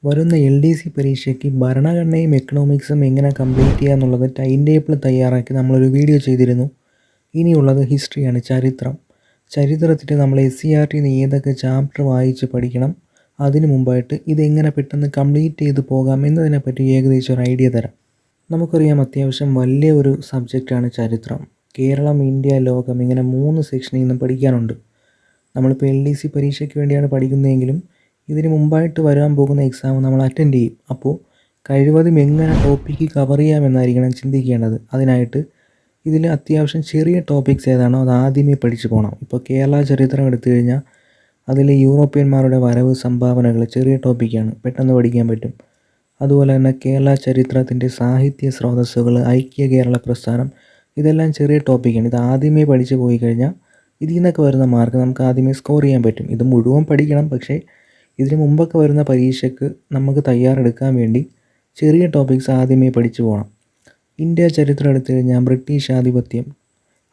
വരുന്ന LDC പരീക്ഷയ്ക്ക് ഭരണഘടനയും എക്കണോമിക്സും എങ്ങനെ കംപ്ലീറ്റ് ചെയ്യുക എന്നുള്ളത് ടൈം ടേബിൾ തയ്യാറാക്കി നമ്മളൊരു വീഡിയോ ചെയ്തിരുന്നു. ഇനിയുള്ളത് ഹിസ്റ്ററിയാണ്, ചരിത്രം. ചരിത്രത്തിൽ നമ്മൾ SCERTന്ന് ഏതൊക്കെ ചാപ്റ്റർ വായിച്ച് പഠിക്കണം, അതിനു മുമ്പായിട്ട് ഇതെങ്ങനെ പെട്ടെന്ന് കംപ്ലീറ്റ് ചെയ്ത് പോകാം എന്നതിനെപ്പറ്റി ഏകദേശം ഒരു ഐഡിയ തരാം. നമുക്കറിയാം, അത്യാവശ്യം വലിയ ഒരു സബ്ജക്റ്റാണ് ചരിത്രം. കേരളം, ഇന്ത്യ, ലോകം ഇങ്ങനെ 3 സെക്ഷനിൽ നിന്നും പഠിക്കാനുണ്ട്. നമ്മളിപ്പോൾ LDC പരീക്ഷയ്ക്ക് വേണ്ടിയാണ് പഠിക്കുന്നതെങ്കിലും ഇതിന് മുമ്പായിട്ട് വരാൻ പോകുന്ന എക്സാം നമ്മൾ അറ്റൻഡ് ചെയ്യും. അപ്പോൾ കഴിവതും എങ്ങനെ ടോപ്പിക്ക് കവർ ചെയ്യാമെന്നായിരിക്കണം ചിന്തിക്കേണ്ടത്. അതിനായിട്ട് ഇതിൽ അത്യാവശ്യം ചെറിയ ടോപ്പിക്സ് ഏതാണോ അത് ആദ്യമേ പഠിച്ചു പോകണം. ഇപ്പോൾ കേരള ചരിത്രം എടുത്തു കഴിഞ്ഞാൽ അതിൽ യൂറോപ്യന്മാരുടെ വരവ് സംഭാവനകൾ ചെറിയ ടോപ്പിക്കാണ്, പെട്ടെന്ന് പഠിക്കാൻ പറ്റും. അതുപോലെ തന്നെ കേരള ചരിത്രത്തിൻ്റെ സാഹിത്യ സ്രോതസ്സുകൾ, ഐക്യ കേരള പ്രസ്ഥാനം, ഇതെല്ലാം ചെറിയ ടോപ്പിക്കാണ്. ഇത് ആദ്യമേ പഠിച്ചു പോയി കഴിഞ്ഞാൽ ഇതിൽ നിന്നൊക്കെ വരുന്ന മാർക്ക് നമുക്ക് ആദ്യമേ സ്കോർ ചെയ്യാൻ പറ്റും. ഇത് മുഴുവൻ പഠിക്കണം, പക്ഷേ ഇതിന് മുമ്പൊക്കെ വരുന്ന പരീക്ഷയ്ക്ക് നമുക്ക് തയ്യാറെടുക്കാൻ വേണ്ടി ചെറിയ ടോപ്പിക്സ് ആദ്യമേ പഠിച്ചു പോകണം. ഇന്ത്യ ചരിത്രം എടുത്തു കഴിഞ്ഞാൽ ബ്രിട്ടീഷ് ആധിപത്യം,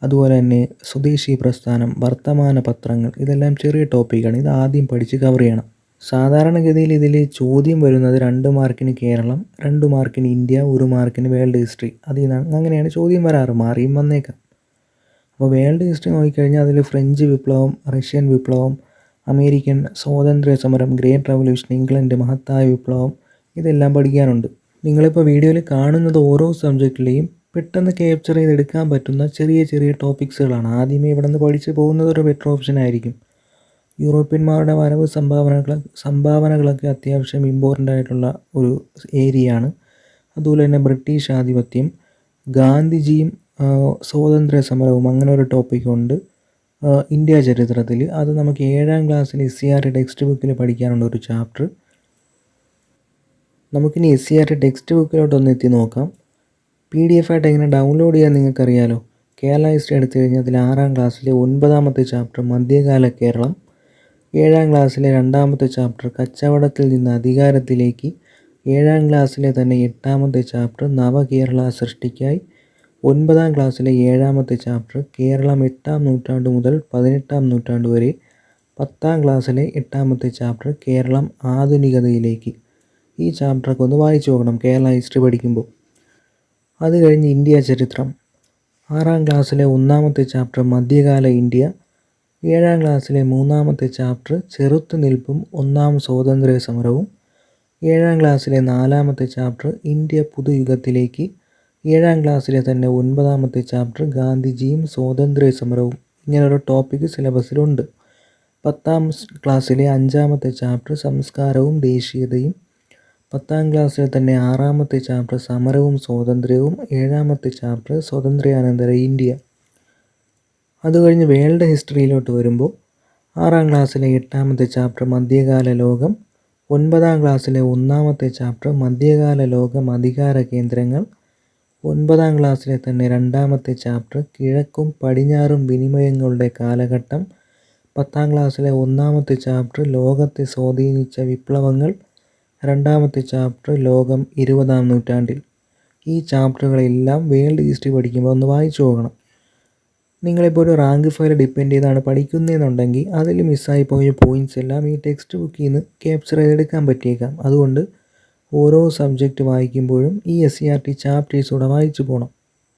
അതുപോലെ തന്നെ സ്വദേശി പ്രസ്ഥാനം, വർത്തമാന പത്രങ്ങൾ, ഇതെല്ലാം ചെറിയ ടോപ്പിക്കാണ്. ഇത് ആദ്യം പഠിച്ച് കവർ ചെയ്യണം. സാധാരണഗതിയിൽ ഇതിൽ ചോദ്യം വരുന്നത് 2 മാർക്കിന് കേരളം, 2 മാർക്കിന് ഇന്ത്യ, 1 മാർക്കിന് വേൾഡ് ഹിസ്റ്ററി. അതിൽ നിന്നാണ് അങ്ങനെയാണ് ചോദ്യം വരാറ്, മാറിയും വന്നേക്കാം. അപ്പോൾ വേൾഡ് ഹിസ്റ്ററി നോക്കിക്കഴിഞ്ഞാൽ അതിൽ ഫ്രഞ്ച് വിപ്ലവം, റഷ്യൻ വിപ്ലവം, അമേരിക്കൻ സ്വാതന്ത്ര്യ സമരം, ഗ്രേറ്റ് റവല്യൂഷൻ, ഇംഗ്ലണ്ട് മഹത്തായ വിപ്ലവം, ഇതെല്ലാം പഠിക്കാനുണ്ട്. നിങ്ങളിപ്പോൾ വീഡിയോയിൽ കാണുന്നത് ഓരോ സബ്ജക്റ്റിലെയും പെട്ടെന്ന് ക്യാപ്ചർ ചെയ്തെടുക്കാൻ പറ്റുന്ന ചെറിയ ചെറിയ ടോപ്പിക്സുകളാണ്. ആദ്യമേ ഇവിടെ നിന്ന് പഠിച്ച് പോകുന്നത് ഒരു ബെറ്റർ ഓപ്ഷൻ ആയിരിക്കും. യൂറോപ്യന്മാരുടെ വരവ് സംഭാവനകളൊക്കെ അത്യാവശ്യം ഇമ്പോർട്ടൻ്റ് ആയിട്ടുള്ള ഒരു ഏരിയയാണ്. അതുപോലെ തന്നെ ബ്രിട്ടീഷ് ആധിപത്യം, ഗാന്ധിജിയും സ്വാതന്ത്ര്യ സമരവും, അങ്ങനെ ഒരു ടോപ്പിക്കുണ്ട് ഇന്ത്യ ചരിത്രത്തിൽ. അത് നമുക്ക് 7ാം ക്ലാസ്സിൽ SCERT ടെക്സ്റ്റ് ബുക്കിൽ പഠിക്കാനുള്ള ഒരു ചാപ്റ്റർ. നമുക്കിനി SCERT ടെക്സ്റ്റ് ബുക്കിലോട്ടൊന്ന് എത്തി നോക്കാം. PDF ആയിട്ട് എങ്ങനെ ഡൗൺലോഡ് ചെയ്യാൻ നിങ്ങൾക്കറിയാലോ. കേരള ഹിസ്റ്ററി എടുത്തു കഴിഞ്ഞാൽ അതിൽ 6ാം ക്ലാസ്സിലെ 9ാമത്തെ ചാപ്റ്റർ മധ്യകാല കേരളം, 7ാം ക്ലാസ്സിലെ 2ാമത്തെ ചാപ്റ്റർ കച്ചവടത്തിൽ നിന്ന് അധികാരത്തിലേക്ക്, 7ാം ക്ലാസ്സിലെ തന്നെ 8ാമത്തെ ചാപ്റ്റർ നവകേരള സൃഷ്ടിക്കായി, 9ാം ക്ലാസ്സിലെ 7ാമത്തെ ചാപ്റ്റർ കേരളം 8ാം നൂറ്റാണ്ട് മുതൽ 18ാം നൂറ്റാണ്ട് വരെ, 10ാം ക്ലാസ്സിലെ 8ാമത്തെ ചാപ്റ്റർ കേരളം ആധുനികതയിലേക്ക്. ഈ ചാപ്റ്ററൊക്കെ ഒന്ന് വായിച്ചു നോക്കണം കേരള ഹിസ്റ്ററി പഠിക്കുമ്പോൾ. അത് കഴിഞ്ഞ് ഇന്ത്യ ചരിത്രം, 6ാം ക്ലാസ്സിലെ 1ാമത്തെ ചാപ്റ്റർ മധ്യകാല ഇന്ത്യ, 7ാം ക്ലാസ്സിലെ 3ാമത്തെ ചാപ്റ്റർ ചെറുത്തുനിൽപ്പും 1ാം സ്വാതന്ത്ര്യ സമരവും, 7ാം ക്ലാസ്സിലെ 4ാമത്തെ ചാപ്റ്റർ ഇന്ത്യ പുതുയുഗത്തിലേക്ക്, 7ാം ക്ലാസ്സിലെ തന്നെ 9ാമത്തെ ചാപ്റ്റർ ഗാന്ധിജിയും സ്വാതന്ത്ര്യ സമരവും. ഇങ്ങനൊരു ടോപ്പിക്ക് സിലബസിലുണ്ട്. 10ാം ക്ലാസ്സിലെ 5ാമത്തെ ചാപ്റ്റർ സംസ്കാരവും ദേശീയതയും, 10ാം ക്ലാസ്സിലെ തന്നെ 6ാമത്തെ ചാപ്റ്റർ സമരവും സ്വാതന്ത്ര്യവും, 7ാമത്തെ ചാപ്റ്റർ സ്വാതന്ത്ര്യാനന്തര ഇന്ത്യ. അത് കഴിഞ്ഞ് വേൾഡ് ഹിസ്റ്ററിയിലോട്ട് വരുമ്പോൾ 6ാം ക്ലാസ്സിലെ 8ാമത്തെ ചാപ്റ്റർ മധ്യകാല ലോകം, 9ാം ക്ലാസ്സിലെ 1ാമത്തെ ചാപ്റ്റർ മധ്യകാല ലോകം അധികാര കേന്ദ്രങ്ങൾ, 9ാം ക്ലാസ്സിലെ തന്നെ 2ാമത്തെ ചാപ്റ്റർ കിഴക്കും പടിഞ്ഞാറും വിനിമയങ്ങളുടെ കാലഘട്ടം, 10ാം ക്ലാസ്സിലെ 1ാമത്തെ ചാപ്റ്റർ ലോകത്തെ സ്വാധീനിച്ച വിപ്ലവങ്ങൾ, 2ാമത്തെ ചാപ്റ്റർ ലോകം 20ാം നൂറ്റാണ്ടിൽ. ഈ ചാപ്റ്ററുകളെല്ലാം വേൾഡ് ഹിസ്റ്ററി പഠിക്കുമ്പോൾ ഒന്ന് വായിച്ചു പോകണം. നിങ്ങളിപ്പോൾ ഒരു റാങ്ക് ഫയൽ ഡിപ്പെൻഡ് ചെയ്താണ് പഠിക്കുന്നതെന്നുണ്ടെങ്കിൽ അതിൽ മിസ്സായി പോയ പോയിൻറ്റ്സ് എല്ലാം ഈ ടെക്സ്റ്റ് ബുക്കിൽ നിന്ന് ക്യാപ്ചർ ചെയ്തെടുക്കാൻ പറ്റിയേക്കാം. അതുകൊണ്ട് ഓരോ സബ്ജക്റ്റ് വായിക്കുമ്പോഴും ഈ SCERT ചാപ്റ്റേഴ്സ് കൂടെ വായിച്ചു പോകണം.